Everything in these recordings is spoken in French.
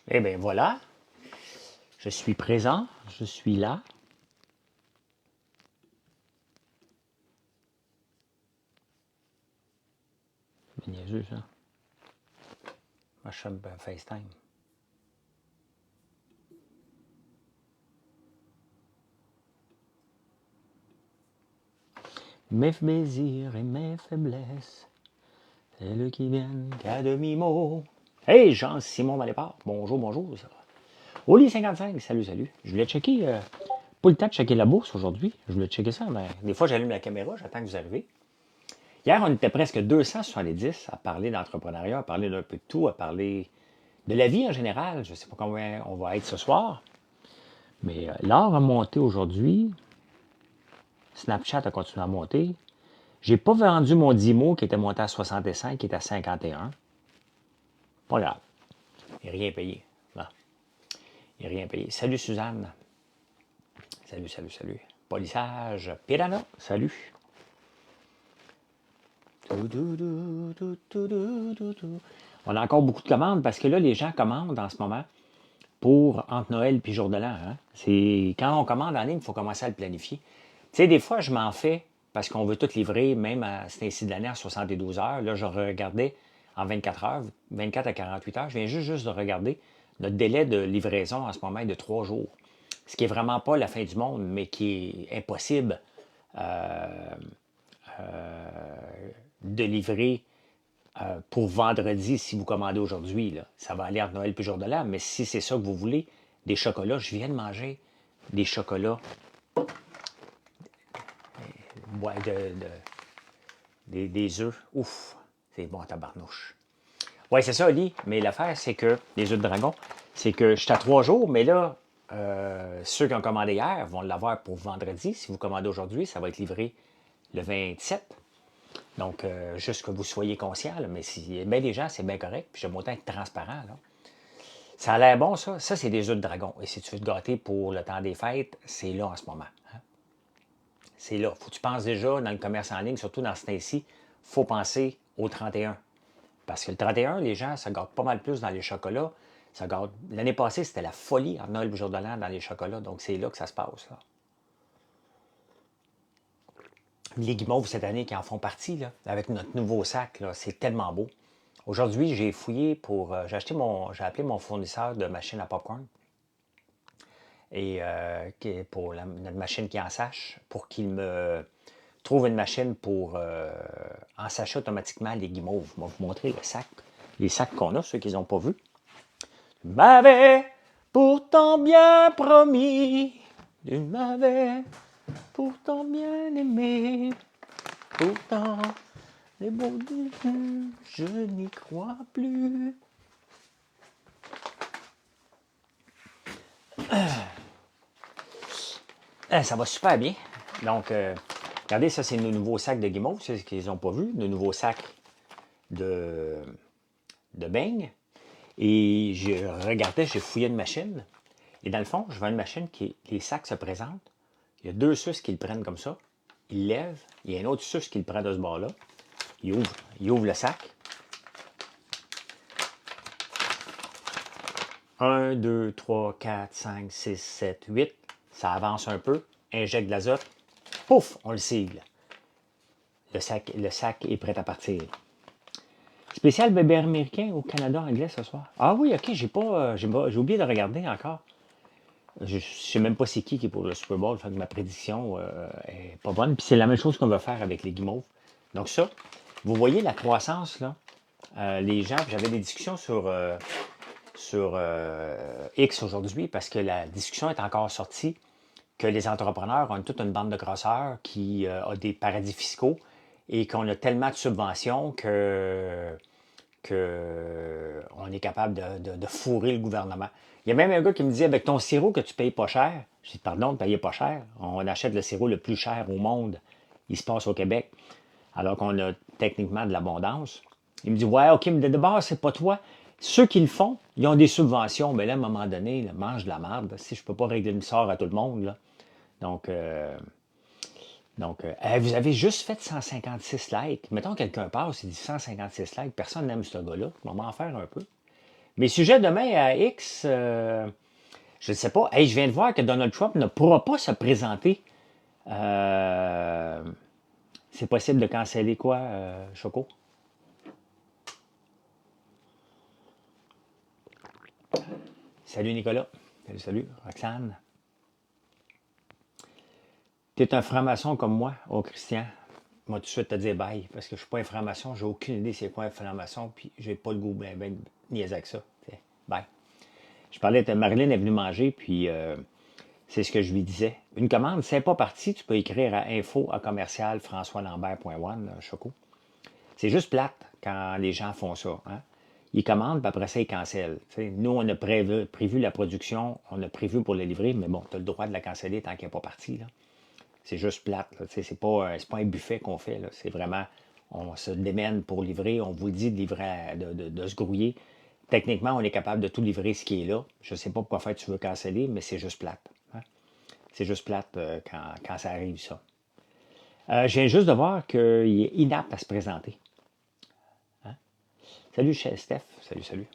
Eh bien voilà, je suis présent, je suis là. C'est niaiseux, ça. Moi, je suis FaceTime. Mes plaisirs et mes faiblesses, c'est le qui viennent qu'à demi-mot. Hey, Jean-Simon Malépart, bonjour, bonjour. Ça va. Oli 55, salut, salut. Je voulais checker, pas le temps de checker la bourse aujourd'hui. Je voulais checker ça, mais des fois, j'allume la caméra, j'attends que vous arrivez. Hier, on était presque 270 à parler d'entrepreneuriat, à parler d'un peu de tout, à parler de la vie en général. Je ne sais pas combien on va être ce soir, mais l'or a monté aujourd'hui. Snapchat a continué à monter. J'ai pas vendu mon 10 mots qui était monté à 65, qui est à 51. Pas grave. Il n'y a rien payé. Non. Il n'y a rien payé. Salut Suzanne. Salut, salut, salut. Polissage. Piranha. Salut. On a encore beaucoup de commandes parce que là, les gens commandent en ce moment pour entre Noël et jour de l'an. Hein? C'est quand on commande en ligne, il faut commencer à le planifier. Tu sais, des fois, je m'en fais parce qu'on veut tout livrer, même à cet ainsi de l'année, à 72 heures. Là, je regardais en 24 heures, 24 à 48 heures. Je viens juste de regarder. Notre délai de livraison en ce moment est de 3 jours. Ce qui n'est vraiment pas la fin du monde, mais qui est impossible de livrer pour vendredi si vous commandez aujourd'hui. Là. Ça va aller entre Noël et jour de l'an, mais si c'est ça que vous voulez, des chocolats, je viens de manger des chocolats, ouais, des œufs. Ouf, c'est bon, tabarnouche. Oui, c'est ça, Oli. Mais l'affaire, c'est que, les œufs de dragon, c'est que je suis à 3 jours, mais là, ceux qui ont commandé hier vont l'avoir pour vendredi. Si vous commandez aujourd'hui, ça va être livré le 27. Donc, juste que vous soyez conscient, là, mais si bien des gens, c'est bien correct. Puis j'aime autant être transparent. Là. Ça a l'air bon, ça. Ça, c'est des œufs de dragon. Et si tu veux te gâter pour le temps des fêtes, c'est là en ce moment. Hein. C'est là. Faut que tu penses déjà dans le commerce en ligne, surtout dans ce temps-ci, il faut penser au 31. Parce que le 31, les gens, ça gâte pas mal plus dans les chocolats. Ça gâte... L'année passée, c'était la folie en Noël, le jour de l'an dans les chocolats. Donc, c'est là que ça se passe. Là. Les guimauves cette année qui en font partie, là, avec notre nouveau sac, là, c'est tellement beau. Aujourd'hui, j'ai fouillé pour. J'ai appelé mon fournisseur de machines à popcorn et pour notre machine qui en sache, pour qu'il me trouve une machine pour ensacher automatiquement les guimauves. Je vais vous montrer le sac, les sacs qu'on a, ceux qui n'ont pas vu. Tu m'avais pourtant bien promis, tu m'avais pourtant bien aimé, pourtant les beaux débuts, je n'y crois plus. Ça va super bien. Donc, regardez, ça, c'est nos nouveaux sacs de guimauve, c'est ce qu'ils n'ont pas vu, nos nouveaux sacs de beignes. Et je regardais, j'ai fouillé une machine. Et dans le fond, je vois une machine qui, les sacs se présentent. Il y a deux suces qui le prennent comme ça. Il lève. Il y a un autre suce qui le prend de ce bord-là. Il ouvre le sac. 1, 2, 3, 4, 5, 6, 7, 8. Ça avance un peu. Injecte de l'azote. Pouf, on le cible. Le sac est prêt à partir. Spécial bébé américain au Canada anglais ce soir. Ah oui, ok, j'ai oublié de regarder encore. Je ne sais même pas c'est qui est pour le Super Bowl, fait que ma prédiction est pas bonne. Puis c'est la même chose qu'on va faire avec les guimauves. Donc ça, vous voyez la croissance, là. Les gens, j'avais des discussions sur X aujourd'hui parce que la discussion est encore sortie que les entrepreneurs ont toute une bande de grosseurs qui a des paradis fiscaux et qu'on a tellement de subventions qu'on est capable de fourrer le gouvernement. Il y a même un gars qui me dit, avec ton sirop que tu payes pas cher, je dis, pardon, de payer pas cher, on achète le sirop le plus cher au monde, il se passe au Québec, alors qu'on a techniquement de l'abondance. Il me dit, ouais, ok, mais de base, c'est pas toi. Ceux qui le font, ils ont des subventions, mais là, à un moment donné, là, mange de la merde. Si je peux pas régler le sort à tout le monde, là. Donc, vous avez juste fait 156 likes. Mettons quelqu'un passe et dit 156 likes, personne n'aime ce gars-là. On va m'en faire un peu. Mes sujets demain à X, je ne sais pas. Hey, je viens de voir que Donald Trump ne pourra pas se présenter. C'est possible de canceller quoi, Choco? Salut Nicolas. Salut, salut. Roxane. Tu es un franc-maçon comme moi, oh Christian. Moi, tout de suite te dire bye, parce que je suis pas un franc-maçon, j'ai aucune idée c'est quoi un franc-maçon, puis j'ai pas le goût ben niaiser avec ça. T'sais, bye. Je parlais de Marilyn est venue manger, puis c'est ce que je lui disais. Une commande, c'est pas parti, tu peux écrire à info à commercial françoislambert.one, Choco. C'est juste plate quand les gens font ça. Hein? Ils commandent, puis après ça, ils cancellent. T'sais, nous, on a prévu la production, on a prévu pour le livrer, mais bon, tu as le droit de la canceller tant qu'elle n'est pas partie. Là. C'est juste plate. C'est pas un buffet qu'on fait. C'est vraiment, on se démène pour livrer. On vous dit de livrer, de se grouiller. Techniquement, on est capable de tout livrer ce qui est là. Je ne sais pas pourquoi faire tu veux canceller, mais c'est juste plate. Hein? C'est juste plate quand ça arrive, ça. Je viens juste de voir qu'il est inapte à se présenter. Hein? Salut, Steph. Salut, salut.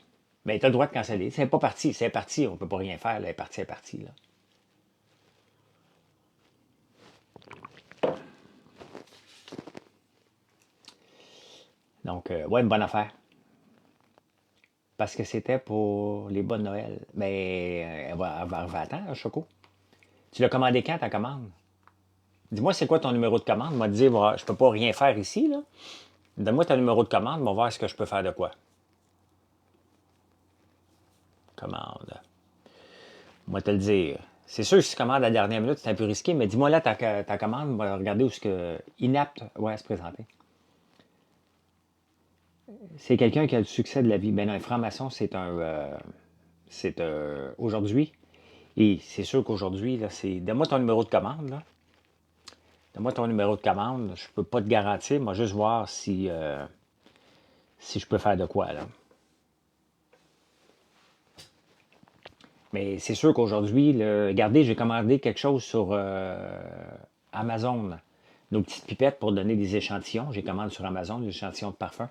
Mais tu as le droit de canceller. C'est pas parti. C'est parti. On ne peut pas rien faire. Là. Elle est partie, elle est partie. Là. Donc, ouais, une bonne affaire. Parce que c'était pour les bonnes Noël. Mais elle va arriver à temps, Choco. Tu l'as commandé quand ta commande? Dis-moi, c'est quoi ton numéro de commande? Moi, dire, je peux pas rien faire ici, là. Donne-moi ton numéro de commande, on va voir ce que je peux faire de quoi. Commande. Moi, te le dire. C'est sûr que si tu commandes à la dernière minute, c'est un peu risqué, mais dis-moi là ta commande, on va regarder où ce que. Inapte, ouais, à se présenter. C'est quelqu'un qui a le succès de la vie. Ben non, un franc-maçon, c'est aujourd'hui. Et c'est sûr qu'aujourd'hui, là, c'est. Donne-moi ton numéro de commande, là. Donne-moi ton numéro de commande. Je peux pas te garantir, moi, juste voir si je peux faire de quoi, là. Mais c'est sûr qu'aujourd'hui, regardez, j'ai commandé quelque chose sur Amazon. Nos petites pipettes pour donner des échantillons. J'ai commandé sur Amazon des échantillons de parfum.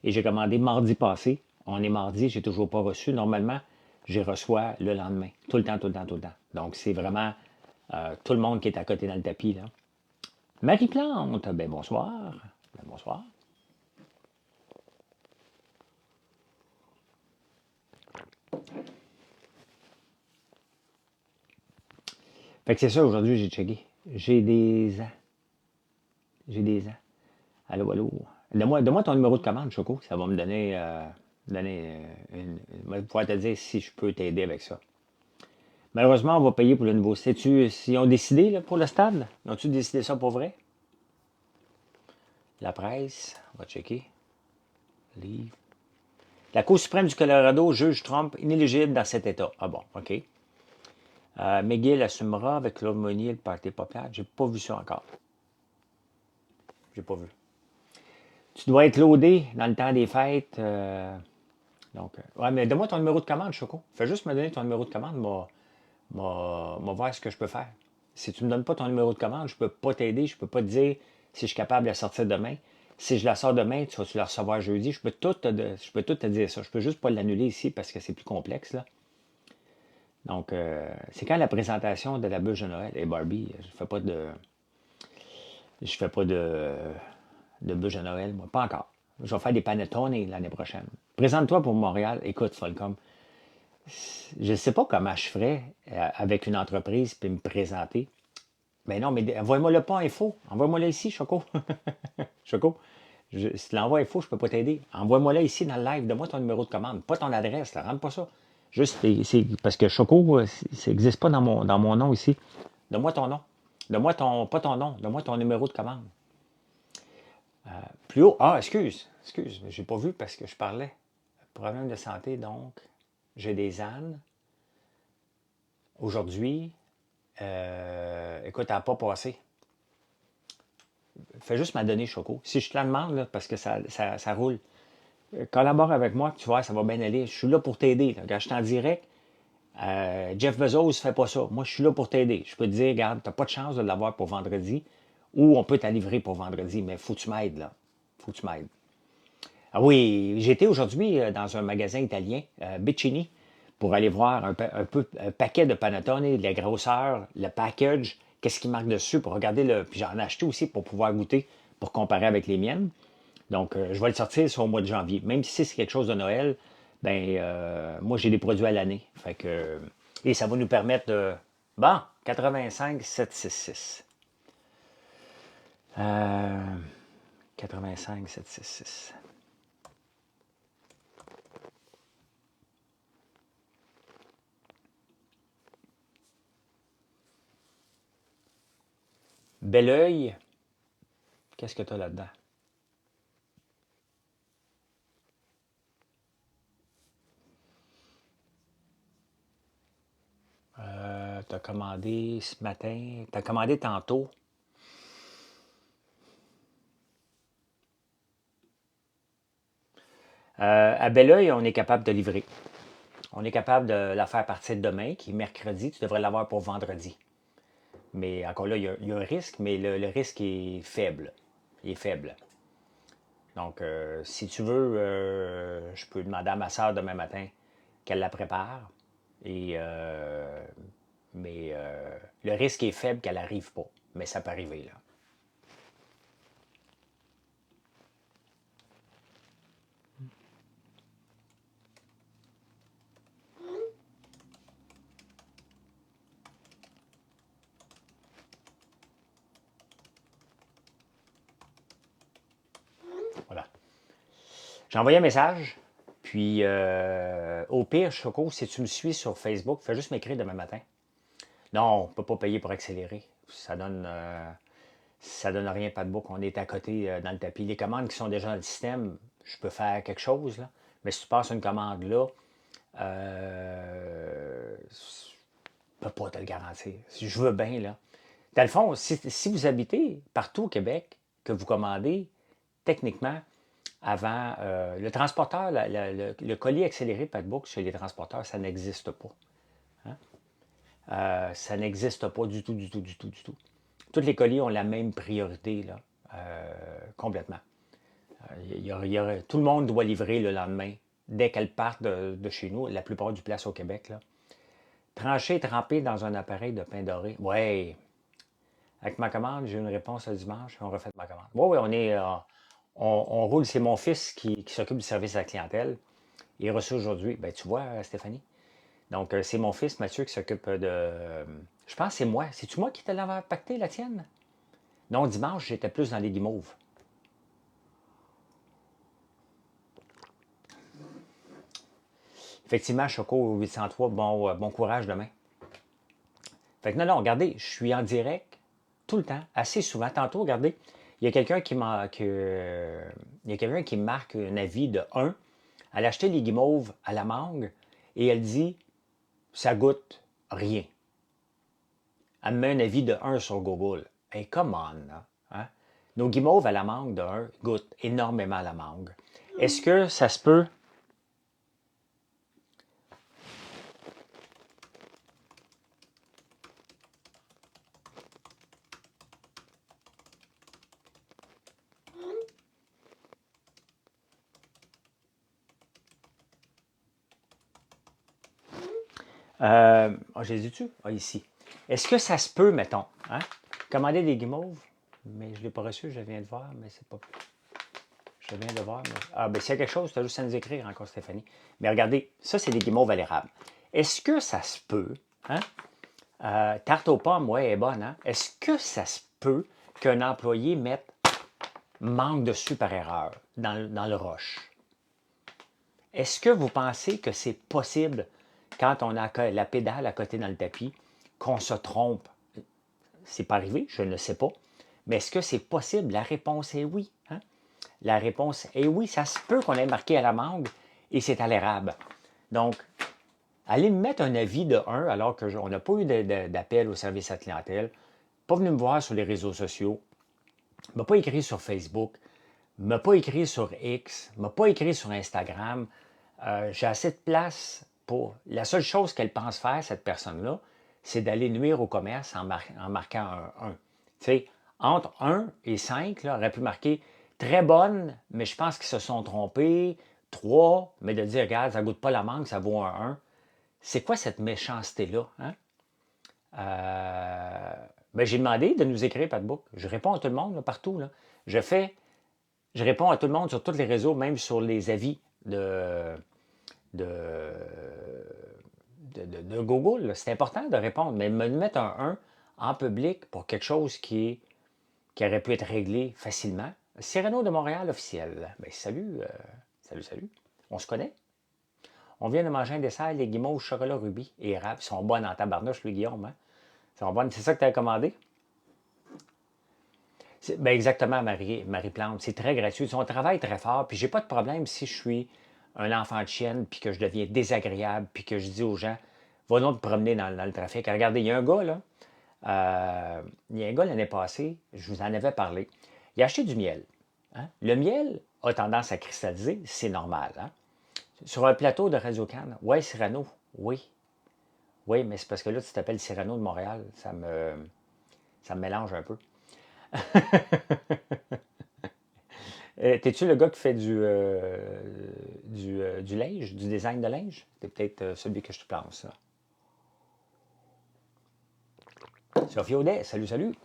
Et j'ai commandé mardi passé. On est mardi, j'ai toujours pas reçu. Normalement, j'ai reçois le lendemain. Tout le temps, tout le temps, tout le temps. Donc, c'est vraiment tout le monde qui est à côté dans le tapis, là. Marie-Plante, ben bonsoir. Ben bonsoir. Fait que c'est ça, aujourd'hui, j'ai checké. J'ai des ans. J'ai des ans. Allô, allô. Donne-moi ton numéro de commande, Choco. Ça va me donner, je vais pouvoir te dire si je peux t'aider avec ça. Malheureusement, on va payer pour le nouveau. Sais-tu s'ils ont décidé là, pour le stade? Ont-ils décidé ça pour vrai? La presse, on va checker. Livre. La Cour suprême du Colorado juge Trump inéligible dans cet État. Ah bon, OK. McGill assumera avec Claude Monnier le parti populaire. J'ai pas vu ça encore. J'ai pas vu. Tu dois être loadé dans le temps des fêtes. Ouais, mais donne-moi ton numéro de commande, Choco. Fais juste me donner ton numéro de commande, moi voir ce que je peux faire. Si tu ne me donnes pas ton numéro de commande, je ne peux pas t'aider, je ne peux pas te dire si je suis capable de la sortir demain. Si je la sors demain, tu vas-tu la recevoir jeudi? Je peux tout te dire ça. Je peux juste pas l'annuler ici parce que c'est plus complexe, là. Donc, c'est quand la présentation de la bûche de Noël? Et Barbie, je fais pas de bûche de Noël, moi. Pas encore. Je vais faire des panettone l'année prochaine. Présente-toi pour Montréal. Écoute, Folcom, je ne sais pas comment je ferais avec une entreprise puis me présenter. Ben non, mais envoie-moi le pas info. Envoie-moi là ici, Choco. Choco, si tu l'envoies info, je ne peux pas t'aider. Envoie-moi là ici dans le live. Donne-moi ton numéro de commande. Pas ton adresse, là. Rentre pas ça. Juste, c'est parce que Choco, ça n'existe pas dans mon nom ici. Donne-moi ton nom. Pas ton nom. Donne-moi ton numéro de commande. Plus haut. Ah, excuse. J'ai pas vu parce que je parlais. Problème de santé, donc. J'ai des ânes. Aujourd'hui, écoute, elle n'a pas passé. Fais juste m'adonner, Choco. Si je te la demande, là, parce que ça roule, collabore avec moi, tu vois, ça va bien aller. Je suis là pour t'aider. Là. Quand je t'en direct, Jeff Bezos ne fait pas ça. Moi, je suis là pour t'aider. Je peux te dire, regarde, tu n'as pas de chance de l'avoir pour vendredi, ou on peut t'en livrer pour vendredi, mais faut que tu m'aides, là. Faut que tu m'aides. Ah oui, j'étais aujourd'hui dans un magasin italien, Beccini, pour aller voir un paquet de panettone, la grosseur, le package, qu'est-ce qui marque dessus, pour regarder le. Puis j'en ai acheté aussi pour pouvoir goûter, pour comparer avec les miennes. Donc, je vais le sortir sur au mois de janvier. Même si c'est quelque chose de Noël, ben moi j'ai des produits à l'année. Fait que. Et ça va nous permettre de. Bon, 85 766. Euh, 85 766. Bel oeil, qu'est-ce que tu as là-dedans? Tu as commandé ce matin, tu as commandé tantôt. À bel oeil, on est capable de livrer. On est capable de la faire partir demain, qui est mercredi. Tu devrais l'avoir pour vendredi. Mais encore là, il y a un risque, mais le risque est faible. Il est faible. Donc, si tu veux, je peux demander à ma soeur demain matin qu'elle la prépare. Et, mais le risque est faible qu'elle n'arrive pas. Mais ça peut arriver, là. Voilà. J'ai envoyé un message. Puis, au pire, Choco, si tu me suis sur Facebook, fais juste m'écrire demain matin. Non, on ne peut pas payer pour accélérer. Ça donne rien, pas de book. On est à côté dans le tapis. Les commandes qui sont déjà dans le système, je peux faire quelque chose, là. Mais si tu passes une commande là, je ne peux pas te le garantir. Si je veux bien, là. Dans le fond, si vous habitez partout au Québec, que vous commandez, techniquement, avant, le transporteur, le colis accéléré Padbook chez les transporteurs, ça n'existe pas. Hein. Ça n'existe pas du tout, du tout, du tout, du tout. Tous les colis ont la même priorité, là, complètement. Tout le monde doit livrer le lendemain, dès qu'elles partent de chez nous, la plupart du place au Québec. Là. Tranché et trempé dans un appareil de pain doré. Ouais, avec ma commande, j'ai eu une réponse le dimanche, on refait ma commande. Oui, oui, on roule. C'est mon fils qui s'occupe du service à la clientèle. Il est reçu aujourd'hui. Ben, tu vois, Stéphanie. Donc, c'est mon fils, Mathieu, qui s'occupe je pense que c'est moi. C'est-tu moi qui te l'avais pacté, la tienne? Non, dimanche, j'étais plus dans les guimauves. Effectivement, Choco 803, bon courage demain. Fait que non, regardez, je suis en direct tout le temps, assez souvent. Tantôt, regardez, il y a quelqu'un il y a quelqu'un qui marque un avis de 1. Elle a acheté les guimauves à la mangue et elle dit ça goûte rien. Elle me met un avis de 1 sur Google. Hey, come on, là. Hein? Nos guimauves à la mangue de 1 goûtent énormément à la mangue. Est-ce que ça se peut? J'ai dit-tu? Ah, ici. Est-ce que ça se peut, mettons, hein? Commander des guimauves, mais je ne l'ai pas reçu, je viens de voir, mais c'est pas. Je viens de voir. Ah, ben s'il y a quelque chose, tu as juste à nous écrire encore, Stéphanie. Mais regardez, ça, c'est des guimauves à l'érable. Est-ce que ça se peut, hein? Tarte aux pommes, ouais, elle est bonne, hein? Est-ce que ça se peut qu'un employé mette manque dessus par erreur dans le rush? Est-ce que vous pensez que c'est possible, quand on a la pédale à côté dans le tapis, qu'on se trompe? C'est pas arrivé, je ne sais pas. Mais est-ce que c'est possible? La réponse est oui. Hein? La réponse est oui, ça se peut qu'on ait marqué à la mangue et c'est à l'érable. Donc, allez me mettre un avis de 1 alors qu'on n'a pas eu d'appel au service à clientèle, pas venu me voir sur les réseaux sociaux, m'a pas écrit sur Facebook, m'a pas écrit sur X, m'a pas écrit sur Instagram. J'ai assez de place pour. La seule chose qu'elle pense faire, cette personne-là, c'est d'aller nuire au commerce en marquant un 1. Tu sais, entre 1 et 5, là, elle aurait pu marquer très bonne, mais je pense qu'ils se sont trompés. 3, mais de dire, regarde, ça ne goûte pas la mangue, ça vaut un 1. C'est quoi cette méchanceté-là? Hein? Ben, j'ai demandé de nous écrire, pas de book. Je réponds à tout le monde, là, partout. Là. Je réponds à tout le monde sur tous les réseaux, même sur les avis de, de Google. C'est important de répondre, mais me mettre un 1 en public pour quelque chose qui aurait pu être réglé facilement. Cyrano de Montréal officiel. Ben, salut, salut. On se connaît? On vient de manger un dessert, les guimauves chocolat rubis et érable. Ils sont bonnes en tabarnouche, lui, Guillaume. Hein? Ils sont bonnes. C'est ça que tu as commandé? Ben exactement, Marie Plante. C'est très gratuit. On travaille très fort. Puis j'ai pas de problème si je suis un enfant de chienne, puis que je deviens désagréable, puis que je dis aux gens, va donc te promener dans le trafic. Regardez, il y a un gars, là. Il y a un gars l'année passée, je vous en avais parlé. Il a acheté du miel. Hein? Le miel a tendance à cristalliser, c'est normal. Hein? Sur un plateau de Radio-Can, ouais, Cyrano, oui. Oui, mais c'est parce que là, tu t'appelles Cyrano de Montréal. Ça me mélange un peu. T'es-tu le gars qui fait du linge, du design de linge? C'est peut-être celui que je te pense, ça. Sophie Audet, salut.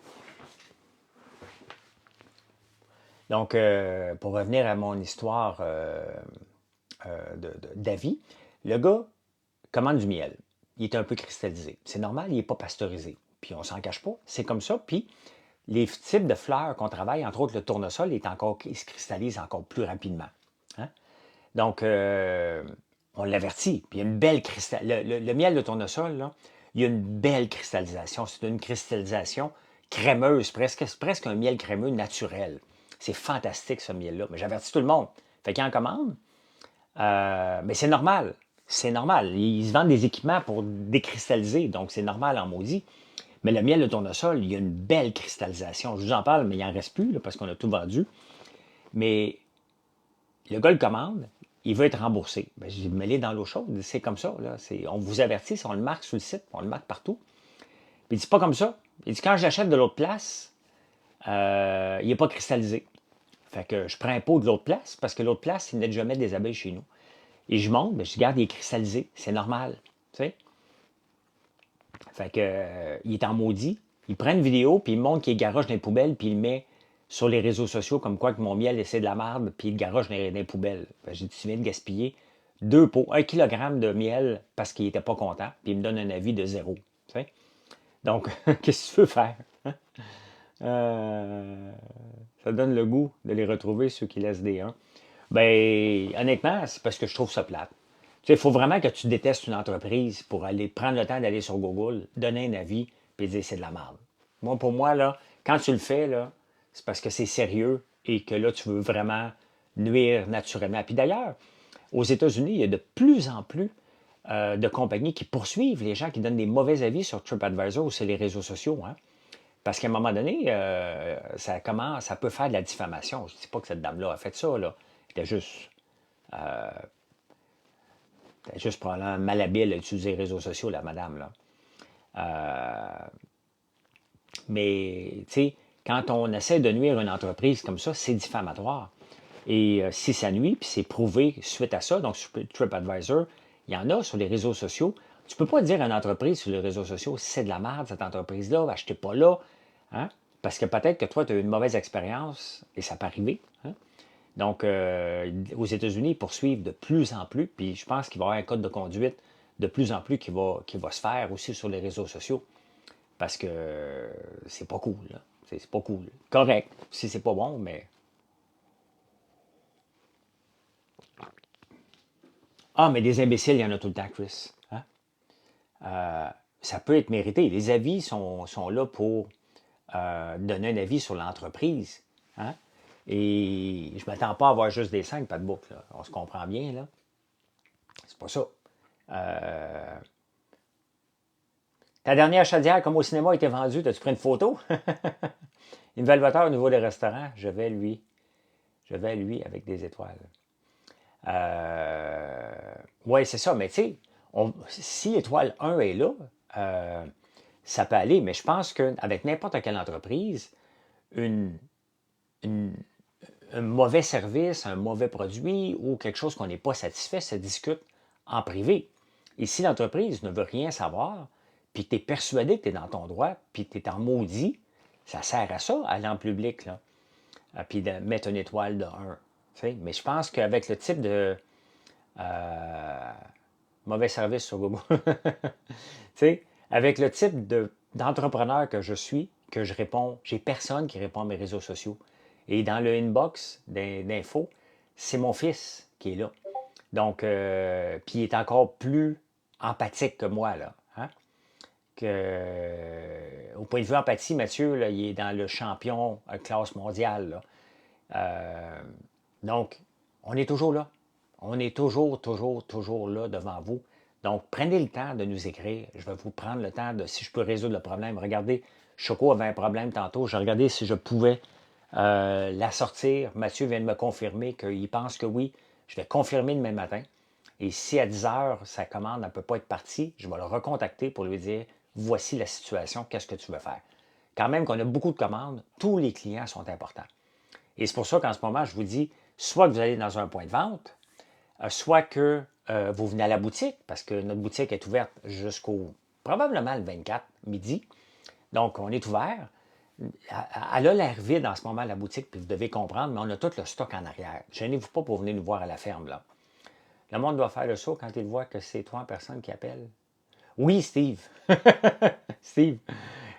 Donc, pour revenir à mon histoire d'avis, le gars commande du miel. Il est un peu cristallisé. C'est normal, il n'est pas pasteurisé. Puis on s'en cache pas, c'est comme ça. Puis les types de fleurs qu'on travaille, entre autres le tournesol, il se cristallise encore plus rapidement. Hein? Donc, on l'avertit. Puis il y a une belle le miel de tournesol, là, il y a une belle cristallisation. C'est une cristallisation crémeuse, presque un miel crémeux naturel. C'est fantastique, ce miel-là. Mais j'avertis tout le monde. Fait qu'il en commande. Mais c'est normal. C'est normal. Ils se vendent des équipements pour décristalliser, donc c'est normal en maudit. Mais le miel de tournesol, il y a une belle cristallisation. Je vous en parle, mais il n'en reste plus là, parce qu'on a tout vendu. Mais le gars le commande, il veut être remboursé. Ben, je dis, mets-les dans l'eau chaude. C'est comme ça. Là. On vous avertit, on le marque sur le site, on le marque partout. Puis il dit, c'est pas comme ça. Il dit, quand j'achète de l'autre place, il n'est pas cristallisé. Fait que je prends un pot de l'autre place, parce que l'autre place, il n'est jamais des abeilles chez nous. Et je monte, ben, je regarde, il est cristallisé. C'est normal. Tu sais? Fait que, il est en maudit. Il prend une vidéo, puis il montre qu'il garoche dans les poubelles, puis il le met sur les réseaux sociaux, comme quoi que mon miel, c'est de la merde, puis il garoche dans les poubelles. J'ai dit, tu viens de gaspiller 2 pots, 1 kilogramme de miel parce qu'il n'était pas content, puis il me donne un avis de 0. Tu sais? Donc, qu'est-ce que tu veux faire? Hein? Ça donne le goût de les retrouver, ceux qui laissent des 1. Ben, honnêtement, c'est parce que je trouve ça plate. Tu sais, il faut vraiment que tu détestes une entreprise pour aller prendre le temps d'aller sur Google, donner un avis, puis dire c'est de la merde. Moi, pour moi, là, quand tu le fais, là, c'est parce que c'est sérieux et que là, tu veux vraiment nuire naturellement. Puis d'ailleurs, aux États-Unis, il y a de plus en plus de compagnies qui poursuivent les gens qui donnent des mauvais avis sur TripAdvisor ou sur les réseaux sociaux. Hein? Parce qu'à un moment donné, ça peut faire de la diffamation. Je ne dis pas que cette dame-là a fait ça. Là. Elle était juste probablement malhabile à utiliser les réseaux sociaux, la madame. Là. Mais, tu sais, quand on essaie de nuire une entreprise comme ça, c'est diffamatoire. Et si ça nuit, puis c'est prouvé suite à ça, donc sur TripAdvisor, il y en a sur les réseaux sociaux. Tu ne peux pas dire à une entreprise sur les réseaux sociaux, c'est de la merde, cette entreprise-là, achetez pas là. Hein? Parce que peut-être que toi, tu as eu une mauvaise expérience, et ça peut arriver. Hein? Donc, aux États-Unis, ils poursuivent de plus en plus, puis je pense qu'il va y avoir un code de conduite de plus en plus qui va se faire aussi sur les réseaux sociaux. Parce que c'est pas cool. Là. C'est pas cool. Correct, si c'est pas bon, mais. Ah, mais des imbéciles, il y en a tout le temps, Chris. Hein? Ça peut être mérité. Les avis sont là pour donner un avis sur l'entreprise. Hein? Et je ne m'attends pas à avoir juste des 5, pas de boucle. Là. On se comprend bien, là. C'est pas ça. Ta dernière chaudière, comme au cinéma, a été vendue. As-tu pris une photo? Une nouvelle voiture au niveau des restaurants. Je vais lui avec des étoiles. Oui, c'est ça, mais tu sais, si l'étoile 1 est là, ça peut aller, mais je pense qu'avec n'importe quelle entreprise, une un mauvais service, un mauvais produit ou quelque chose qu'on n'est pas satisfait se discute en privé. Et si l'entreprise ne veut rien savoir, puis tu es persuadé que tu es dans ton droit, puis tu es en maudit, ça sert à ça, aller en public, là. Puis de mettre une étoile de 1. Mais je pense qu'avec le type de mauvais service sur Google, avec le type d'entrepreneur que je suis, que je réponds, j'ai personne qui répond à mes réseaux sociaux. Et dans le inbox d'infos, c'est mon fils qui est là. Donc, puis il est encore plus empathique que moi, là. Hein? Au point de vue empathie, Mathieu, là, il est dans le champion classe mondiale. Là. Donc, on est toujours là. On est toujours là devant vous. Donc, prenez le temps de nous écrire. Je vais vous prendre le temps de, si je peux résoudre le problème. Regardez, Choco avait un problème tantôt. Je regardais si je pouvais la sortir. Mathieu vient de me confirmer qu'il pense que oui. Je vais confirmer demain matin. Et si à 10 heures, sa commande ne peut pas être partie, je vais le recontacter pour lui dire, voici la situation, qu'est-ce que tu veux faire? Quand même qu'on a beaucoup de commandes, tous les clients sont importants. Et c'est pour ça qu'en ce moment, je vous dis, soit que vous allez dans un point de vente, soit que vous venez à la boutique, parce que notre boutique est ouverte jusqu'au probablement le 24 midi. Donc, on est ouvert. Elle a l'air vide en ce moment, la boutique, puis vous devez comprendre, mais on a tout le stock en arrière. Gênez-vous pas pour venir nous voir à la ferme, là. Le monde doit faire le saut quand il voit que c'est toi en personne qui appelle. Oui, Steve. Steve.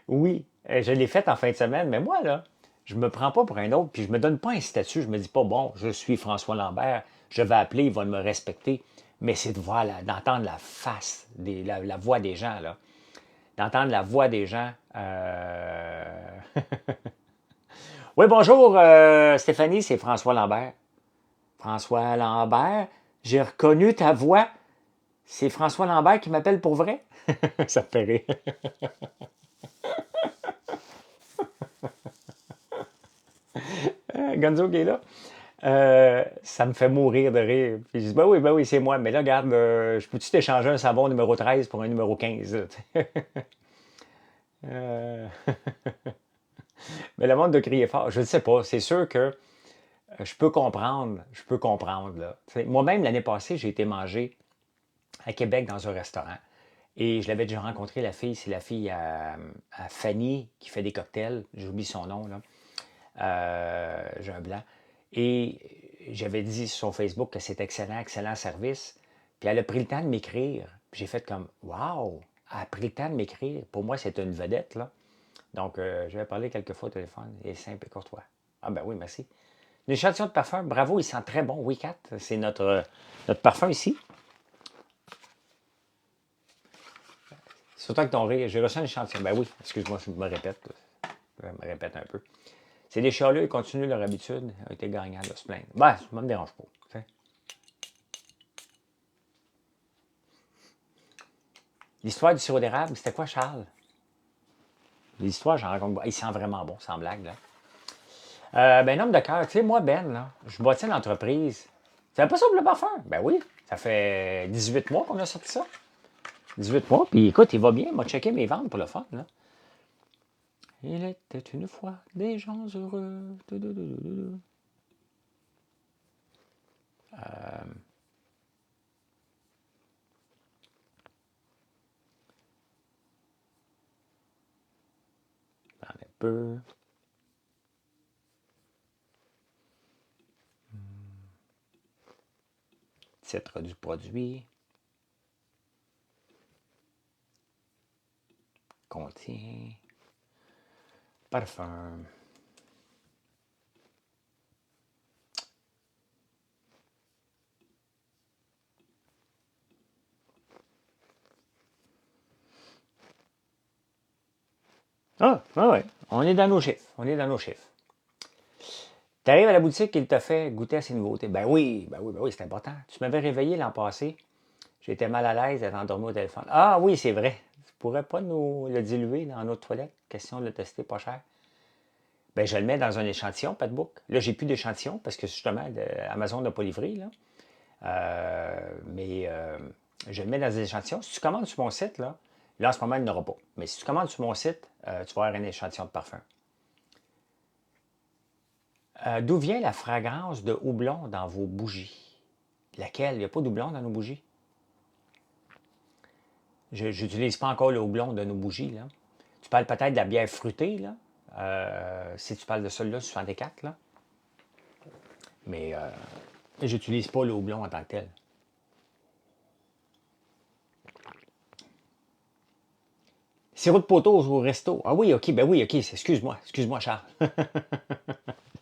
Oui, je l'ai fait en fin de semaine, mais moi, là, je ne me prends pas pour un autre, puis je ne me donne pas un statut. Je ne me dis pas, bon, je suis François Lambert, je vais appeler, ils vont me respecter. Mais c'est de voir, d'entendre la face, la voix des gens, là. D'entendre la voix des gens. Oui, bonjour, Stéphanie, c'est François Lambert. François Lambert, j'ai reconnu ta voix. C'est François Lambert qui m'appelle pour vrai? Ça me fait rire. Gonzo qui est là. Ça me fait mourir de rire. Puis je dis, ben oui, c'est moi. Mais là, regarde, je peux-tu t'échanger un savon numéro 13 pour un numéro 15? Euh, Mais le monde de crier fort, je ne sais pas. C'est sûr que je peux comprendre. Je peux comprendre. Là. Moi-même, l'année passée, j'ai été manger à Québec dans un restaurant. Et je l'avais déjà rencontré, la fille. C'est la fille à Fanny qui fait des cocktails. J'oublie son nom. Là. J'ai un blanc. Et j'avais dit sur son Facebook que c'était excellent, excellent service. Puis elle a pris le temps de m'écrire. Puis j'ai fait comme, waouh, elle a pris le temps de m'écrire. Pour moi, c'est une vedette, là. Donc, je vais parler quelques fois au téléphone. Il est simple et courtois. Ah ben oui, merci. Une échantillon de parfum, bravo, il sent très bon. Oui, Kat, c'est notre parfum ici. Surtout avec ton rire, j'ai reçu un échantillon. Ben oui, excuse-moi, je me répète. Je me répète un peu. C'est des chialeux, ils continuent leur habitude, ils ont été gagnants de se plaindre. Ben, ça ne me dérange pas. T'sais. L'histoire du sirop d'érable, c'était quoi, Charles? L'histoire, j'en raconte pas. Il sent vraiment bon, sans blague, là. Ben, homme de cœur, tu sais, moi, Ben, là, je bâtis l'entreprise. Tu savais pas ça pour le parfum? Ben oui, ça fait 18 mois qu'on a sorti ça. 18 mois, puis écoute, il va bien. M'a checké mes ventes pour le fun, là. Il était une fois des gens heureux. Un peu. Titre du produit. Contient. Parfum. Ah, ouais. On est dans nos chiffres. On est dans nos chiffres. Tu arrives à la boutique, il t'a fait goûter à ses nouveautés. Ben oui, c'est important. Tu m'avais réveillé l'an passé. J'étais mal à l'aise d'être endormi au téléphone. Ah oui, c'est vrai. Tu pourrais pas nous le diluer dans notre toilette? Question de le tester pas cher. Ben, je le mets dans un échantillon, pas de book. Là, j'ai plus d'échantillon parce que justement, Amazon n'a pas livré. Là. Mais je le mets dans des échantillons. Si tu commandes sur mon site, là en ce moment, il n'y en aura pas. Mais si tu commandes sur mon site, tu vas avoir un échantillon de parfum. D'où vient la fragrance de houblon dans vos bougies? Laquelle? Il n'y a pas de houblon dans nos bougies? Je n'utilise pas encore le houblon de nos bougies, là. Tu parles peut-être de la bière fruitée, là. Si tu parles de celle-là, 64, là. Mais j'utilise pas le houblon en tant que tel. Sirop de poteau au resto. Ah oui, ok, ben oui, ok. Excuse-moi, Charles.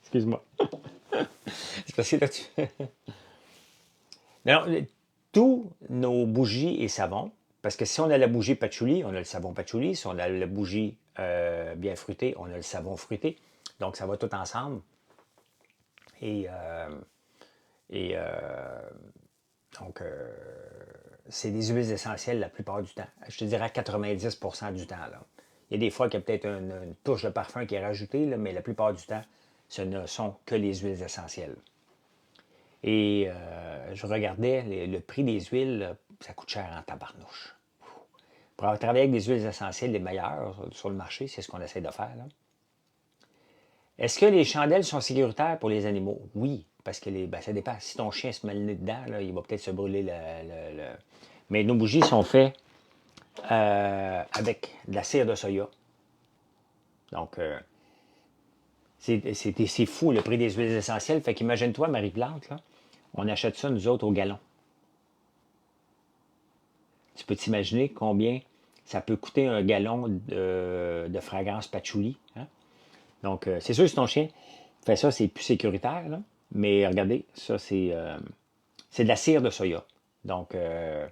Excuse-moi. C'est parce que là, tu... Non, tous nos bougies et savons, parce que si on a la bougie patchouli, on a le savon patchouli. Si on a la bougie bien fruitée, on a le savon fruité. Donc, ça va tout ensemble. Et, donc, c'est des huiles essentielles la plupart du temps. Je te dirais 90% du temps. Là. Il y a des fois qu'il y a peut-être une touche de parfum qui est rajoutée, là, mais la plupart du temps, ce ne sont que les huiles essentielles. Et je regardais le prix des huiles, ça coûte cher en tabarnouche. Pour travailler avec des huiles essentielles les meilleures sur le marché, c'est ce qu'on essaie de faire. Là. Est-ce que les chandelles sont sécuritaires pour les animaux? Oui, parce que ça dépend. Si ton chien se met le nez dedans, là, il va peut-être se brûler Mais nos bougies sont faites avec de la cire de soya. Donc, c'est fou le prix des huiles essentielles. Fait qu'imagine-toi, Marie-Plante, là, on achète ça, nous autres, au gallon. Tu peux t'imaginer combien ça peut coûter un gallon de fragrance patchouli. Hein? Donc, c'est sûr, si ton chien fait ça, c'est plus sécuritaire. Là. Mais regardez, ça, c'est de la cire de soya. Donc, je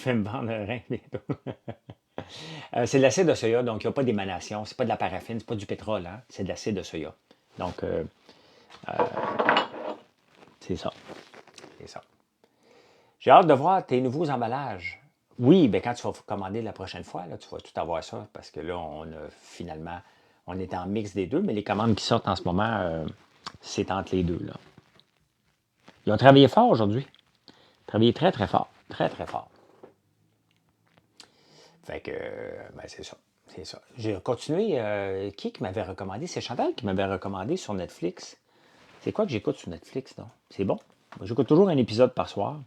vais me vendre un rein bientôt. C'est de la cire de soya, donc il n'y a pas d'émanation. C'est pas de la paraffine, c'est pas du pétrole. Hein? C'est de la cire de soya. Donc, c'est ça. C'est ça. J'ai hâte de voir tes nouveaux emballages. Oui, ben quand tu vas commander la prochaine fois, là, tu vas tout avoir ça, parce que là, finalement, on est en mix des deux, mais les commandes qui sortent en ce moment, c'est entre les deux. Là. Ils ont travaillé fort aujourd'hui. Travaillé très, très fort. Très, très fort. Fait que, ben c'est ça. C'est ça. J'ai continué. Qui m'avait recommandé? C'est Chantal qui m'avait recommandé sur Netflix. C'est quoi que j'écoute sur Netflix, non? C'est bon. J'écoute toujours un épisode par soir.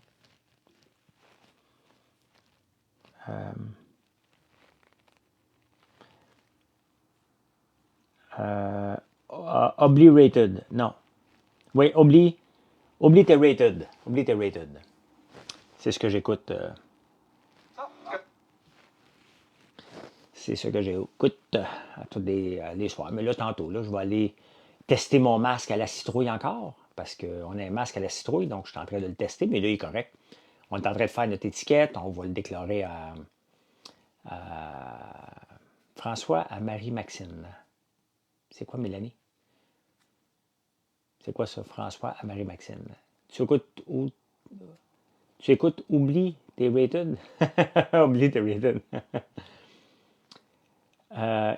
Obliterated. Non. Oui, Obliterated. Obliterated. C'est ce que j'écoute. C'est ce que j'écoute à tous les soirs. Mais là, tantôt, là, je vais aller tester mon masque à la citrouille encore. Parce qu'on a un masque à la citrouille, donc je suis en train de le tester, mais là, il est correct. On est en train de faire notre étiquette. On va le déclarer à François, à Marie-Maxine. C'est quoi, Mélanie? C'est quoi ça, François à Marie-Maxine? Tu écoutes Oublie tes rated? Oublie tes rated.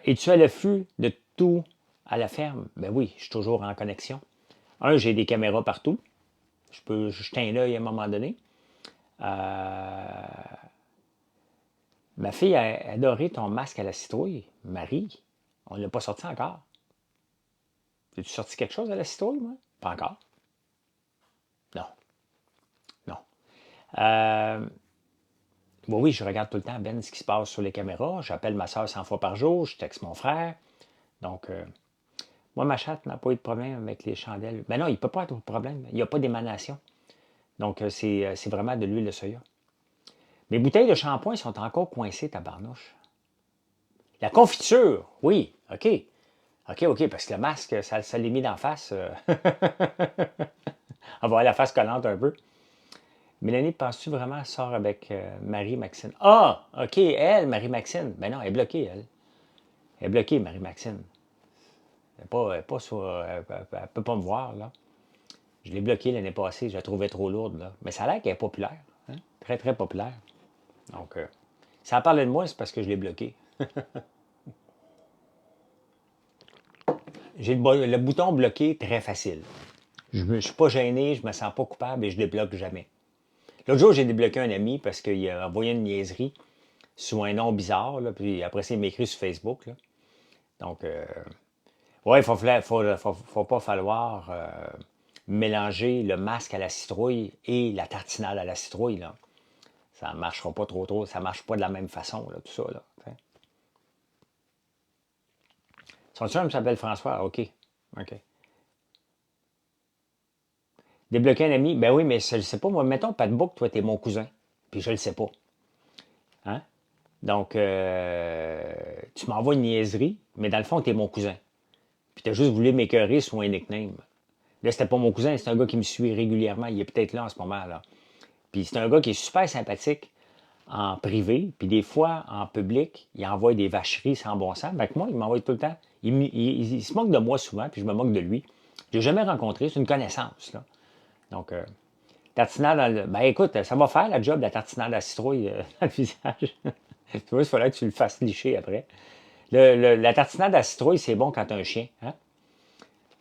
Es-tu à l'affût de tout à la ferme? Ben oui, je suis toujours en connexion. J'ai des caméras partout. Je peux jeter un œil à un moment donné. Ma fille a adoré ton masque à la citrouille. Marie, on ne l'a pas sorti encore. As-tu sorti quelque chose à la citrouille, moi? Pas encore. Non. Non. Bon, oui, je regarde tout le temps, Ben, ce qui se passe sur les caméras. J'appelle ma soeur 100 fois par jour. Je texte mon frère. Donc, moi, ma chatte n'a pas eu de problème avec les chandelles. Ben non, il ne peut pas être de problème. Il n'y a pas d'émanation. Donc, c'est vraiment de l'huile de soya. Mes bouteilles de shampoing sont encore coincées, tabarnouche. La confiture, oui, OK. OK, parce que le masque, ça l'est mis d'en face. On va avoir la face collante un peu. Mélanie, penses-tu vraiment qu'elle sort avec Marie-Maxine? Ah, OK, elle, Marie-Maxine. Ben non, elle est bloquée, elle. Elle est bloquée, Marie-Maxine. Elle n'est pas sur. Elle ne peut pas me voir, là. Je l'ai bloquée l'année passée, je la trouvais trop lourde, là. Mais ça a l'air qu'elle est populaire. Hein? Très, très populaire. Donc, ça a parlé de moi, c'est parce que je l'ai bloquée. J'ai le bouton bloqué très facile. Je ne suis pas gêné, je ne me sens pas coupable et je ne débloque jamais. L'autre jour, j'ai débloqué un ami parce qu'il a envoyé une niaiserie sous un nom bizarre, là, puis après ça, il m'a écrit sur Facebook. Là. Donc, Oui, faut pas falloir mélanger le masque à la citrouille et la tartinade à la citrouille, là. Ça ne marchera pas trop, ça ne marche pas de la même façon, là, tout ça, là. T'sais. Son chum s'appelle François, OK. OK. Débloquer un ami, ben oui, mais je ne sais pas, moi, mettons, Pat Book, toi, t'es mon cousin, puis je le sais pas. Hein? Donc, tu m'envoies une niaiserie, mais dans le fond, t'es mon cousin. Puis t'as juste voulu m'écœurer sur un nickname. Là, c'était pas mon cousin, c'est un gars qui me suit régulièrement. Il est peut-être là en ce moment, là. Puis c'est un gars qui est super sympathique en privé, puis des fois, en public, il envoie des vacheries sans bon sens. Avec moi, il m'envoie tout le temps. Il se moque de moi souvent, puis je me moque de lui. Je l'ai jamais rencontré, c'est une connaissance, là. Donc, tartinade dans le... Ben écoute, ça va faire la job, la tartinade à la citrouille dans le visage. Tu vois, il fallait que tu le fasses licher après. La tartinade à la citrouille, c'est bon quand tu as un chien. Hein?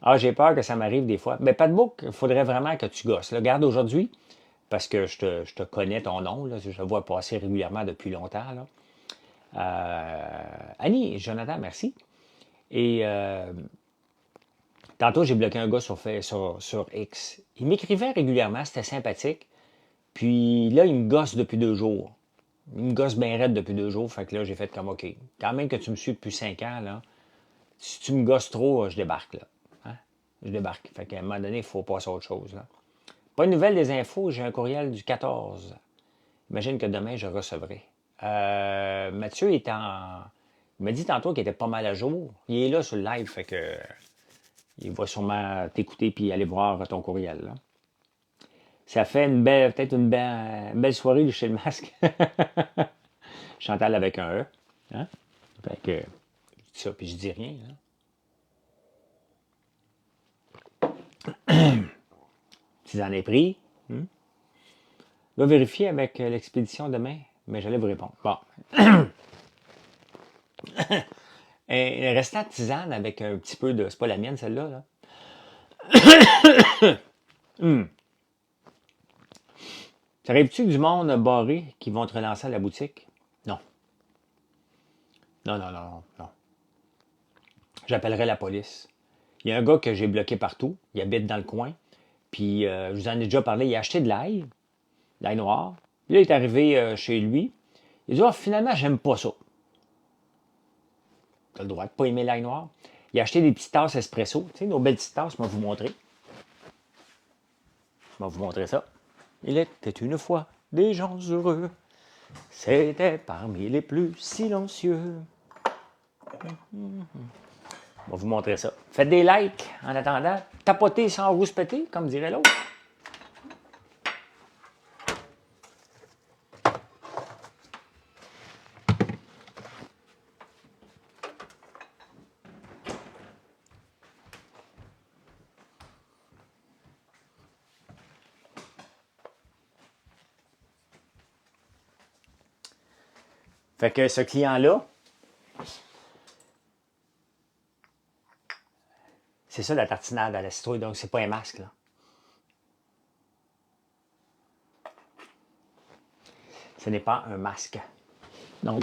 Ah, j'ai peur que ça m'arrive des fois. Mais pas de bouc, il faudrait vraiment que tu gosses. Là, regarde aujourd'hui, parce que je te connais ton nom, là, je le vois passer régulièrement depuis longtemps. Là. Annie, Jonathan, merci. Et tantôt, j'ai bloqué un gars sur X. Il m'écrivait régulièrement, c'était sympathique. Puis là, il me gosse depuis 2 jours. Il me gosse bien raide depuis 2 jours. Fait que là, j'ai fait comme OK. Quand même que tu me suis depuis 5 ans, là, si tu me gosses trop, je débarque, là. Hein? Je débarque. Fait qu'à un moment donné, il faut passer à autre chose, là. Pas de nouvelles des infos, j'ai un courriel du 14. Imagine que demain, je recevrai. Mathieu est en... Il m'a dit tantôt qu'il était pas mal à jour. Il est là sur le live, fait que il va sûrement t'écouter puis aller voir ton courriel, là. Ça fait peut-être une belle soirée chez le masque. Chantal avec un E. Hein? Fait que, je dis ça, puis je dis rien. Hein? Si en es pris, je vais vérifier avec l'expédition demain, mais j'allais vous répondre. Bon. Un restant de tisane avec un petit peu de... C'est pas la mienne, celle-là. Là. Ça arrive-tu du monde barré qui vont te relancer à la boutique? Non. Non, non, non, non. J'appellerai la police. Il y a un gars que j'ai bloqué partout. Il habite dans le coin. Puis, je vous en ai déjà parlé. Il a acheté de l'ail noir. Puis là, il est arrivé chez lui. Il dit, oh, finalement, j'aime pas ça. Tu as le droit de pas aimer l'ail noir. Il a acheté des petites tasses espresso. Tu sais, nos belles petites tasses, je vais vous montrer. Je vais vous montrer ça. Il était une fois des gens heureux. C'était parmi les plus silencieux. Je vais vous montrer ça. Faites des likes en attendant. Tapotez sans rouspéter, comme dirait l'autre. Fait que ce client-là, c'est ça la tartinade à la citrouille, donc c'est pas un masque, là. Ce n'est pas un masque. Donc,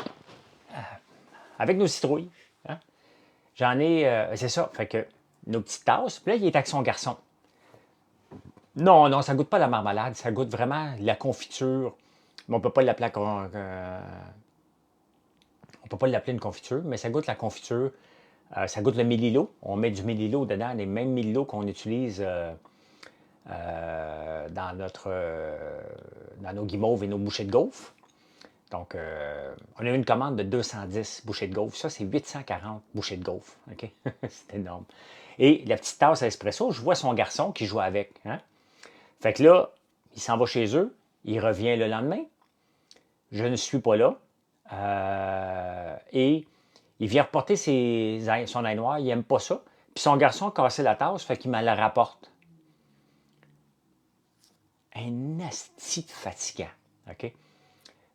avec nos citrouilles, hein, j'en ai, c'est ça, fait que nos petites tasses, puis là, il est avec son garçon. Non, non, ça goûte pas la marmelade, ça goûte vraiment la confiture. Mais on peut pas l'appeler on peut pas l'appeler une confiture, mais ça goûte la confiture. Ça goûte le mélilo. On met du mélilo dedans, les mêmes mélilos qu'on utilise dans nos guimauves et nos bouchées de gaufres. Donc, on a eu une commande de 210 bouchées de gaufres. Ça, c'est 840 bouchées de gaufres. OK? C'est énorme. Et la petite tasse à espresso, je vois son garçon qui joue avec. Hein? Fait que là, il s'en va chez eux. Il revient le lendemain. Je ne suis pas là. Et il vient reporter son ail noir. Il n'aime pas ça. Puis son garçon a cassé la tasse, fait qu'il me la rapporte. Un asti fatigant. OK?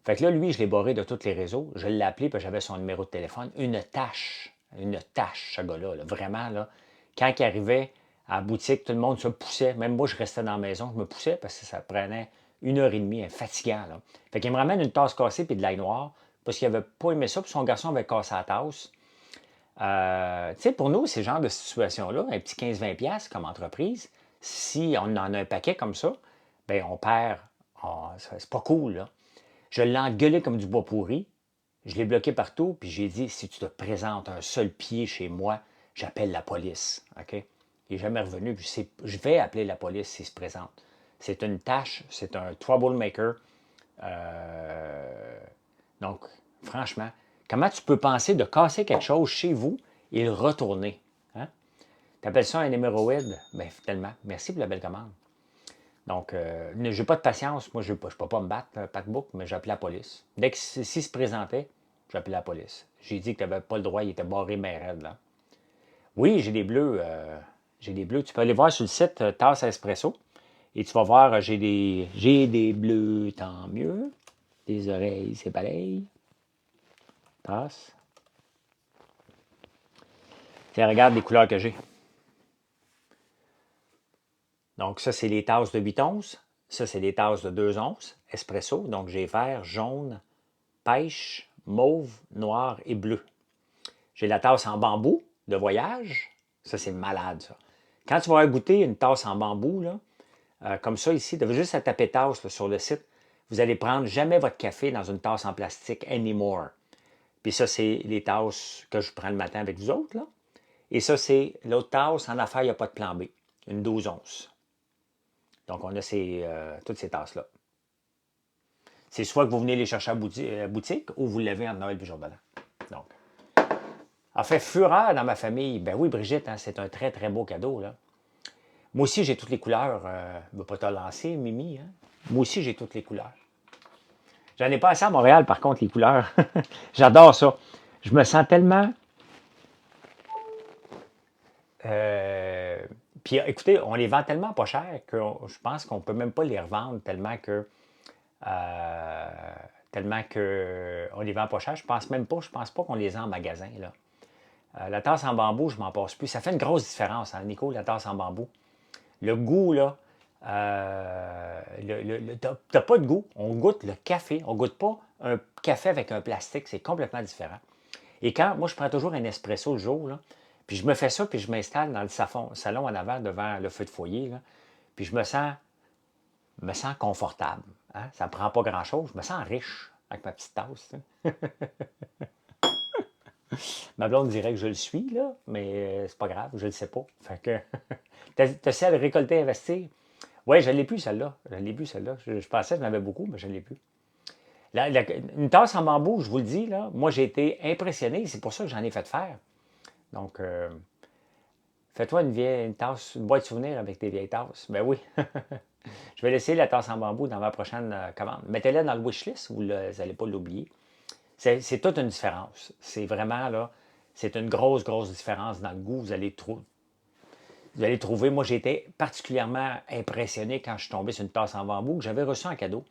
Fait que là, lui, je l'ai barré de tous les réseaux. Je l'ai appelé, puis j'avais son numéro de téléphone. Une tâche, ce gars-là. Là. Vraiment, là, quand il arrivait à la boutique, tout le monde se poussait. Même moi, je restais dans la maison, je me poussais parce que ça prenait 1 heure et demie, un fatigant. Là. Fait qu'il me ramène une tasse cassée puis de l'ail noir parce qu'il n'avait pas aimé ça, puis son garçon avait cassé la tasse. Tu sais, pour nous, ces genres de situations-là, un petit 15-20$ comme entreprise, si on en a un paquet comme ça, bien, on perd. C'est pas cool, là. Je l'ai engueulé comme du bois pourri. Je l'ai bloqué partout, puis j'ai dit, si tu te présentes un seul pied chez moi, j'appelle la police. OK? Il n'est jamais revenu, puis je vais appeler la police s'il se présente. C'est une tâche, c'est un troublemaker. Donc, franchement, comment tu peux penser de casser quelque chose chez vous et le retourner? Hein? Tu appelles ça un hémorroïde? Bien, tellement. Merci pour la belle commande. Donc, je n'ai pas de patience. Moi, je ne peux pas me battre, paquebook, mais j'ai appelé la police. Dès que s'il se présentait, j'ai appelé la police. J'ai dit que tu n'avais pas le droit, il était barré raide, là. Oui, j'ai des bleus. J'ai des bleus. Tu peux aller voir sur le site Tasse Espresso et tu vas voir, j'ai des bleus, tant mieux. Des oreilles, c'est pareil. Tasse. Tiens, regarde les couleurs que j'ai. Donc, ça, c'est les tasses de 8 onces. Ça, c'est les tasses de 2 onces, espresso. Donc, j'ai vert, jaune, pêche, mauve, noir et bleu. J'ai la tasse en bambou de voyage. Ça, c'est malade, ça. Quand tu vas goûter une tasse en bambou, là, comme ça ici, tu as juste à taper tasse là, sur le site. Vous allez prendre jamais votre café dans une tasse en plastique anymore. Puis ça, c'est les tasses que je prends le matin avec vous autres, là. Et ça, c'est l'autre tasse. En affaires, il n'y a pas de plan B. Une 12 onces. Donc, on a toutes ces tasses-là. C'est soit que vous venez les chercher à boutique ou vous l'avez en Noël puis jour de l'an. Donc, en fait fureur dans ma famille. Ben oui, Brigitte, hein, c'est un très, très beau cadeau, là. Moi aussi, j'ai toutes les couleurs. Je ne vais pas te lancer, Mimi. Hein? Moi aussi, j'ai toutes les couleurs. J'en ai pas assez à Montréal, par contre, les couleurs. J'adore ça. Je me sens tellement... Puis écoutez, on les vend tellement pas cher que je pense qu'on ne peut même pas les revendre tellement que on les vend pas cher. Je pense pas qu'on les a en magasin. Là. La tasse en bambou, je m'en passe plus. Ça fait une grosse différence, hein, Nico, la tasse en bambou. Le goût, là, t'as pas de goût. On goûte le café. On goûte pas un café avec un plastique. C'est complètement différent. Et moi, je prends toujours un espresso le jour, là, puis je me fais ça, puis je m'installe dans le salon en avant, devant le feu de foyer, là, puis je me sens confortable. Hein? Ça ne prend pas grand-chose. Je me sens riche avec ma petite tasse. Ma blonde dirait que je le suis, là, mais c'est pas grave, je ne le sais pas. Fait que, t'essaies de récolter et investir. Oui, je ne l'ai plus, celle-là. Je l'ai plus, celle-là. Je pensais que j'en avais beaucoup, mais je ne l'ai plus. Une tasse en bambou, je vous le dis, là, moi, j'ai été impressionné. C'est pour ça que j'en ai fait faire. Donc, fais-toi une tasse, une boîte de souvenirs avec tes vieilles tasses. Ben oui. Je vais laisser la tasse en bambou dans ma prochaine commande. Mettez-la dans le wishlist, vous n'allez pas l'oublier. C'est toute une différence. C'est vraiment, là, c'est une grosse, grosse différence dans le goût. Vous allez trouver. Moi, j'ai été particulièrement impressionné quand je suis tombé sur une tasse en bambou que j'avais reçue en cadeau.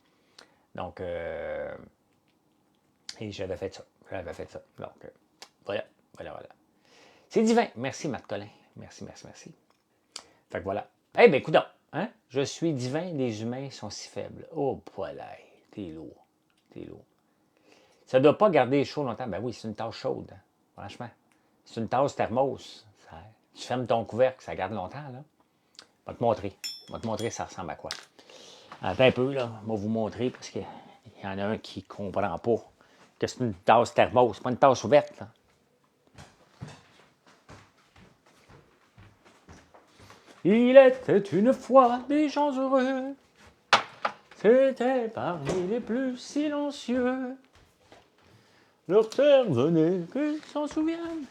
Donc, et j'avais fait ça. Donc, voilà. C'est divin. Merci, Matt Collin. Merci. Fait que voilà. Eh bien, écoute, hein? Je suis divin, les humains sont si faibles. Oh, voilà. T'es lourd. Ça ne doit pas garder chaud longtemps. Ben oui, c'est une tasse chaude. Hein, franchement. C'est une tasse thermos. Tu fermes ton couvercle, ça garde longtemps, là. Je vais te montrer ça ressemble à quoi. Attends un peu, là. Je vais vous montrer parce qu'il y en a un qui ne comprend pas que c'est une tasse thermos. C'est pas une tasse ouverte, là. Il était une fois des gens heureux. C'était parmi les plus silencieux. Leur terre venait qu'ils s'en souviennent.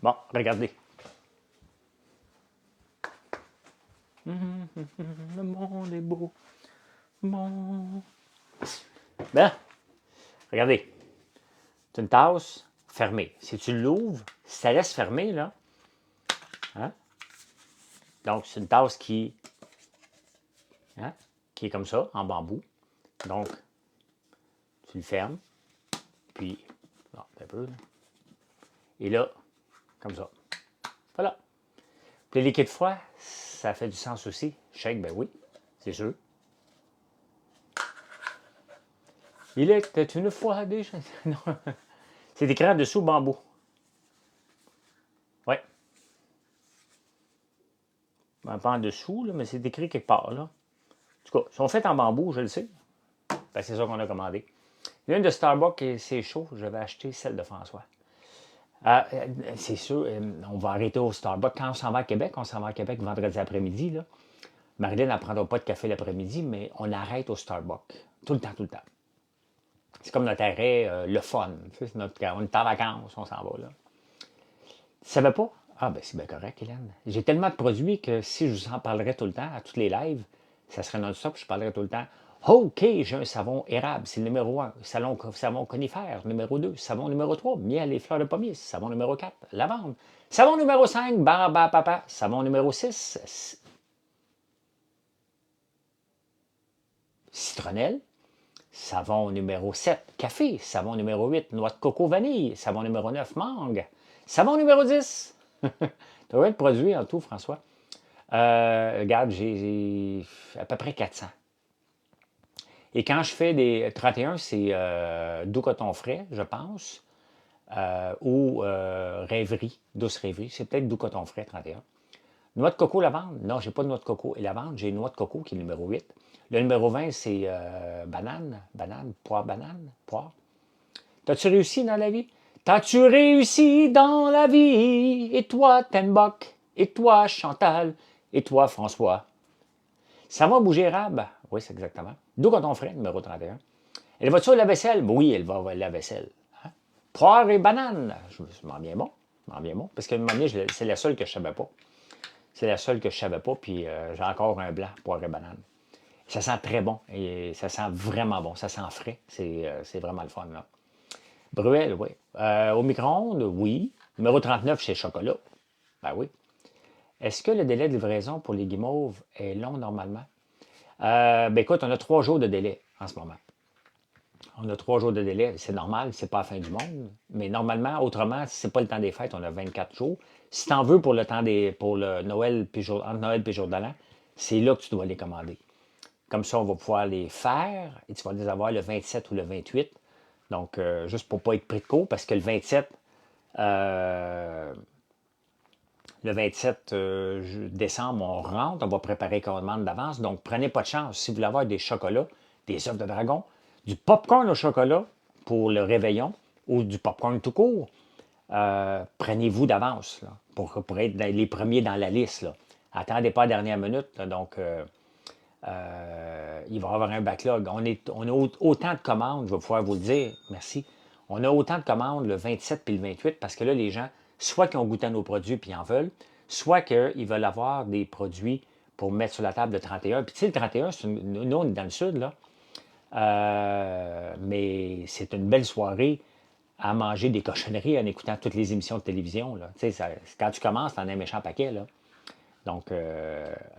Bon, regardez. Le monde est beau. Bon. Ben, regardez. C'est une tasse fermée. Si tu l'ouvres, si ça reste fermé, là, hein? Donc, c'est une tasse qui est comme ça, en bambou. Donc, tu le fermes. Puis, bon, un peu, là. Et là, comme ça. Voilà. Puis les liquides froids, ça fait du sens aussi. Shake, ben oui, c'est sûr. Il était une fois déjà. C'est écrit en dessous bambou. Pas en dessous, là, mais c'est écrit quelque part. Là. En tout cas, ils sont faits en bambou, je le sais. Ben, c'est ça qu'on a commandé. Il y a une de Starbucks et c'est chaud. Je vais acheter celle de François. C'est sûr, on va arrêter au Starbucks. Quand on s'en va à Québec, on s'en va à Québec vendredi après-midi. Là. Marilyn n'apprendra pas de café l'après-midi, mais on arrête au Starbucks. Tout le temps, tout le temps. C'est comme notre arrêt, le fun. Tu sais, on est en vacances, on s'en va là. Tu savais pas? Ah, ben c'est bien correct, Hélène. J'ai tellement de produits que si je vous en parlerais tout le temps, à tous les lives, ça serait non-stop, je parlerais tout le temps. OK, j'ai un savon érable, c'est le numéro 1. Savon conifère, numéro 2. Savon numéro 3, miel et fleurs de pommier. Savon numéro 4, lavande. Savon numéro 5, barba papa. Savon numéro 6, citronnelle. Savon numéro 7, café. Savon numéro 8, noix de coco vanille. Savon numéro 9, mangue. Savon numéro 10. Tu aurais de produits en tout, François. Regarde, j'ai à peu près 400. Et quand je fais des 31, c'est doux coton frais, je pense, ou rêverie, douce rêverie. C'est peut-être doux coton frais, 31. Noix de coco, lavande. Non, j'ai pas de noix de coco et lavande. J'ai noix de coco qui est le numéro 8. Le numéro 20, c'est banane, poire, banane, poire. T'as-tu réussi dans la vie? T'as-tu réussi dans la vie? Et toi, Tenbock? Et toi, Chantal? Et toi, François? Ça va bouger érable? Oui, c'est exactement. D'où quand on ferait, numéro 31. Elle va-tu au lave-vaisselle? Oui, elle va au lave-vaisselle. Hein? Poire et banane. Je m'en viens bon. Je m'en viens bon. Parce qu'à un moment donné, c'est la seule que je ne savais pas. C'est la seule que je ne savais pas. Puis j'ai encore un blanc, poire et banane. Ça sent très bon. Et ça sent vraiment bon. Ça sent frais. C'est vraiment le fun, là. Bruel, oui. Au micro-ondes, oui. Numéro 39, c'est chocolat. Ben oui. Est-ce que le délai de livraison pour les guimauves est long normalement? Ben écoute, on a 3 jours de délai en ce moment. On a 3 jours de délai, c'est normal, c'est pas la fin du monde. Mais normalement, autrement, si c'est pas le temps des fêtes, on a 24 jours. Si tu en veux pour le temps pour le Noël puis entre Noël et jour de l'an, c'est là que tu dois les commander. Comme ça, on va pouvoir les faire et tu vas les avoir le 27 ou le 28. Donc, juste pour ne pas être pris de court, parce que le 27 décembre, on rentre, on va préparer commande d'avance. Donc, prenez pas de chance. Si vous voulez avoir des chocolats, des œufs de dragon, du popcorn au chocolat pour le réveillon ou du popcorn tout court, prenez-vous d'avance pour être les premiers dans la liste. Là. Attendez pas la dernière minute. Là, donc, il va y avoir un backlog. On a autant de commandes, je vais pouvoir vous le dire, merci. On a autant de commandes le 27 puis le 28 parce que là, les gens, soit qu'ils ont goûté à nos produits puis ils en veulent, soit qu'ils veulent avoir des produits pour mettre sur la table le 31. Puis tu sais, le 31, nous, on est dans le sud, là. Mais c'est une belle soirée à manger des cochonneries en écoutant toutes les émissions de télévision. Là. Tu sais, quand tu commences, t'en as un méchant paquet. Là. Donc,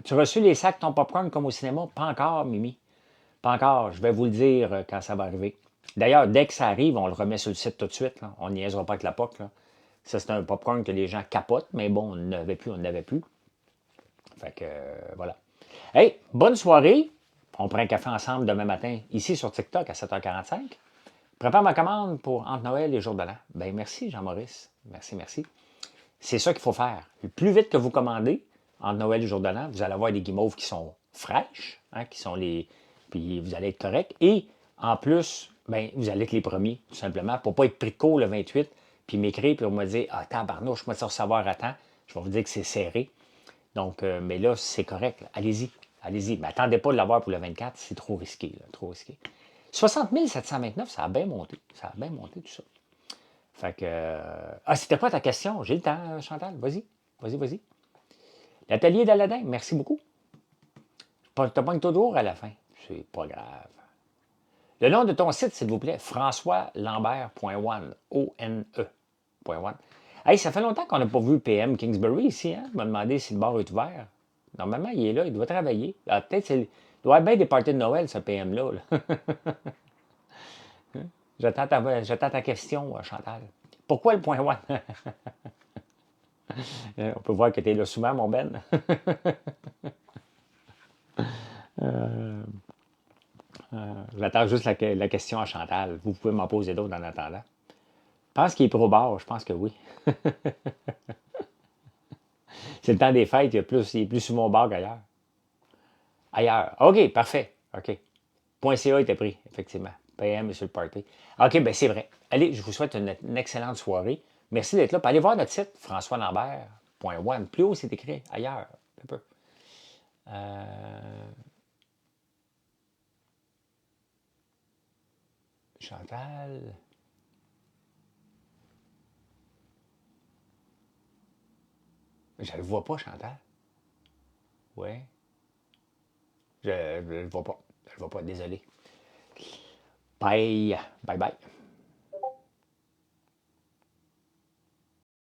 tu as reçu les sacs ton popcorn comme au cinéma? Pas encore, Mimi. Pas encore. Je vais vous le dire quand ça va arriver. D'ailleurs, dès que ça arrive, on le remet sur le site tout de suite. Là. On n'y niaisera pas avec la POC. Là. Ça, c'est un popcorn que les gens capotent, mais bon, on n'avait plus, on n'avait plus. Fait que, voilà. Hey, bonne soirée. On prend un café ensemble demain matin, ici sur TikTok à 7h45. Prépare ma commande pour entre Noël et jour de l'an. Ben merci, Jean-Maurice. Merci, merci. C'est ça qu'il faut faire. Le plus vite que vous commandez, entre Noël et jour de l'an, vous allez avoir des guimauves qui sont fraîches, hein, qui sont les. Puis vous allez être correct. Et en plus, ben, vous allez être les premiers, tout simplement, pour ne pas être pris de court le 28, puis m'écrire, puis on me dire ah, tabarnouche, moi, ça recevoir à temps. Je vais vous dire que c'est serré. Donc, mais là, c'est correct. Là. Allez-y. Allez-y. Mais attendez pas de l'avoir pour le 24, c'est trop risqué. Là, trop risqué. 60 729, ça a bien monté. Ça a bien monté tout ça. Fait que. Ah, c'était pas ta question. J'ai le temps, Chantal. Vas-y. Vas-y, vas-y. L'atelier d'Aladin, merci beaucoup. T'as pas une toujours à la fin. C'est pas grave. Le nom de ton site, s'il vous plaît, françoislambert.one. O-N-E. .one. Hey, ça fait longtemps qu'on n'a pas vu PM Kingsbury ici. Hein? Je me demandais si le bar est ouvert. Normalement, il est là, il doit travailler. Ah, peut-être il doit y avoir bien des parties de Noël, ce PM-là. Là. J'attends ta question, Chantal. Pourquoi le point one? On peut voir que tu es là souvent, mon Ben. J'attends juste la question à Chantal. Vous pouvez m'en poser d'autres en attendant. Je pense qu'il est pro bar, je pense que oui. C'est le temps des fêtes, il est plus sur mon bar qu'ailleurs. Ailleurs. OK, parfait. OK. .ca était pris, effectivement. PM sur le party. OK, ben c'est vrai. Allez, je vous souhaite une excellente soirée. Merci d'être là. Puis allez voir notre site, françoislambert.one. Plus haut, c'est écrit ailleurs. Un peu. Chantal. Je ne le vois pas, Chantal. Oui. Je ne le vois pas. Je ne le vois pas, désolé. Bye. Bye bye.